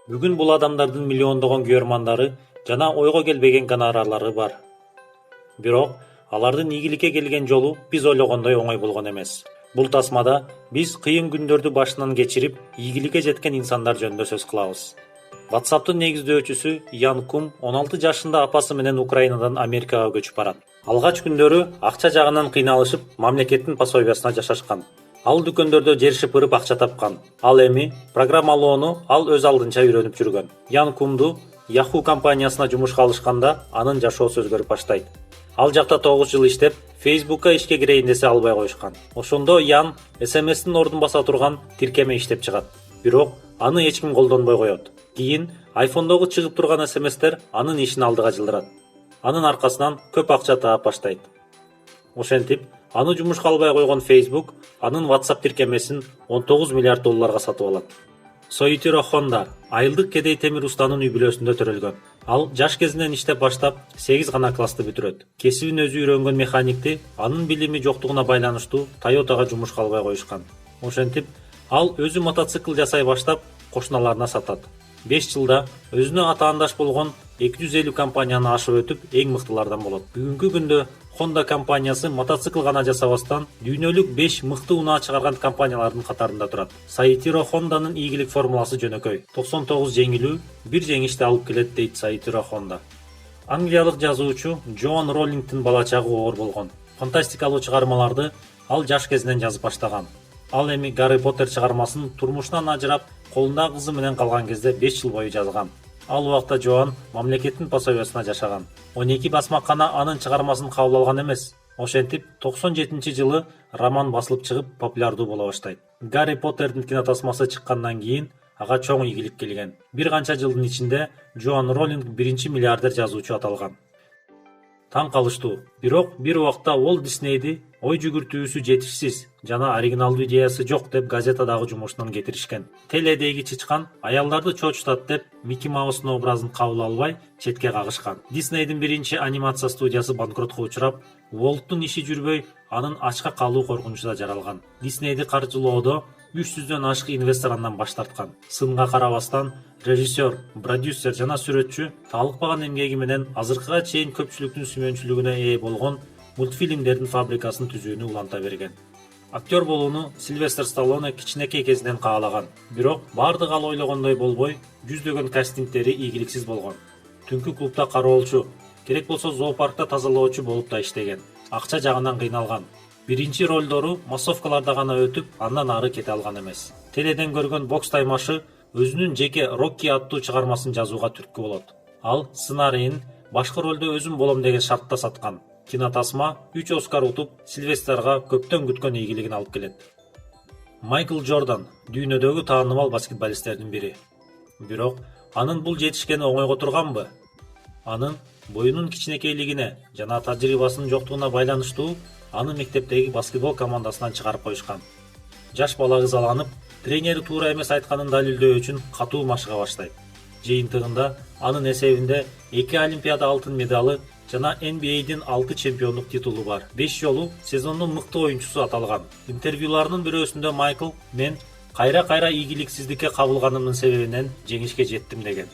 Бүгүн бул адамдардын миллиондогон көрөрмандары жана ойго келбеген гонорарлары бар. Бирок алардын ийгиликке келген жолу биз ойлогондой оңой болгон эмес. Бул тасмада биз кыйын күндөрдү башынан кечирип, ийгиликке жеткен инсандар жөнүндө сөз кылабыз. WhatsApp'тын негиздөөчүсү Ян Кум 16 жашында апасы менен Украинадан Америкага көчүп барат. Алгач күндөрү акча жагынан кыйналышып, мамлекеттин пособиясына жашашкан. Ал дүкөндөрдө жер шыпырып акча тапкан. Ал эми программалоону ал өз алдынча үйрөнүп жүргөн. Ян Кумду Yahoo компаниясына жумушка алышканда анын жашоосу өзгөрүп баштайт. Ал жакта 9 жыл иштеп, Facebook'ка ишке кирейин десе албай коюшкан. Ошондо Ян SMS-тин ордун баса турган тиркеме иштеп чыгат. Бирок аны эч ким колдонбой коет. Кийин iPhone'догу чыгып турган SMS-тер анын ишин алдыга жылдырат. Анын аркасынан көп акча таап баштайт. Ошентип, аны жумушка албай койгон Facebook анын WhatsApp тиркемесин 19 миллиард долларга сатып алат. Соитиро Хонда айылдык кедей темир устанын үй бүлөсүндө төрөлгөн. Ал жаш кезинен иштеп баштап 8 гана классты бүтүрөт. Кесибин өзү үйрөнгөн механикти анын билими жоктугуна байланыштуу Toyota'га жумушка албай коюшкан. Ошентип, ал өзү мотоцикл жасай баштап, кошуналарына сатат. 5 жылда өзүнө атаандаш болгон 250 компанияны ашып өтүп, эң мыктылардан болот. Бүгүнкү күндө Honda компаниясы мотоцикл гана жасабастан, дүйнөлүк 5 мыкты унаа чыгарган компаниялардын катарында турат. Соитиро Хонданын ийгилик формуласы жөнөкөй. 99 жеңилүү, 1 жеңишти алып келет дейт Соитиро Хонда. Англиялык жазуучу Джоан Роллингтин бала чагы оор болгон. Фантастикалуу чыгармаларды ал жаш кезинен жазып баштаган. Ал эми Гарри Поттер чыгармасын турмушунан ажырап, колундагы кызы менен калган кезде 5 жыл бою жазган. Ал убакта Джоан мамлекеттин пособиясына жашаган. 12 басмакана анын чыгармасын кабыл алган эмес. Ошентип, 97-жылы роман басылып чыгып, популярдуу боло баштайт. Гарри Поттердин кинотасмасы чыккандан кийин ага чоң ийгилик келген. Бир канча жылдын ичинде Джоан Роллинг 1-миллиардер жазуучу аталган. Таң калыштуу. Бирок бир убакта Уолт Диснейди ой жүгүртүүсү жетишсиз жана оригиналдуу идеясы жок деп газетадагы жумушунан кетиришкен. Теледеги чычкан аялдарды чочутат деп Микки Маустун образын кабыл албай четке кагышкан. Диснейдин биринчи анимация студиясы банкротко учурап, Уолттун иши жүрбөй, анын ачка калуу коркунучу да жаралган. Диснейди каржылоодо 300дөн ашык инвестор андан баш тарткан. Сынга карабастан, режиссер, продюсер жана сүрөтчү талыкпаган эмгеги менен азыркыга чейин көпчүлүктүн сүймөнчүлүгүнө ээ болгон мультфильмдердин фабрикасын түзүүнү уланта берген. Актер болууну Сильвестр Сталлоне кичинекей кезинен каалаган. Бирок бардыгы ал ойлогондой болбой, жүздөгөн кастингдери ийгиликсиз болгон. Түнкү клубда кароолчу, керек болсо зоопаркта тазалоочу болуп да иштеген. Акча жагынан кыйналган. Биринчи ролдору массовкаларда гана өтүп, андан ары кете алган эмес. Теледен көргөн бокс таймашы өзүнүн жеке Рокки аттуу чыгармасын жазууга түрткү болот. Ал сценарийин башкы ролдо өзүм болом деген шартта саткан. Кинотасма 3 Оскар утуп, Сильвестрга көптөн күткөн ийгилигин алып келет. Майкл Джордан дүйнөдөгү таанымал баскетболисттердин бири. Бирок анын бул жетишкени оңойго турганбы? Анын боюнун кичинекейлигине жана тажрыйбасынын жоктугуна байланыштуу аны мектептеги баскетбол командасынан чыгарып коюшкан. Жаш бала ызаланып, тренери туура эмес айтканын далилдөө үчүн катуу машыга баштайт. Жыйынтыгында анын эсебинде 2 Олимпиада алтын медалы жана NBA'дин 6 чемпиондук титулу бар. 5 жолу сезондун мыкты оюнчусу аталган. Интервьюларынын бирөөсүндө Майкл: "Мен кайра-кайра ийгиликсиздикке кабылганымдын себебинен жеңишке жеттим" деген.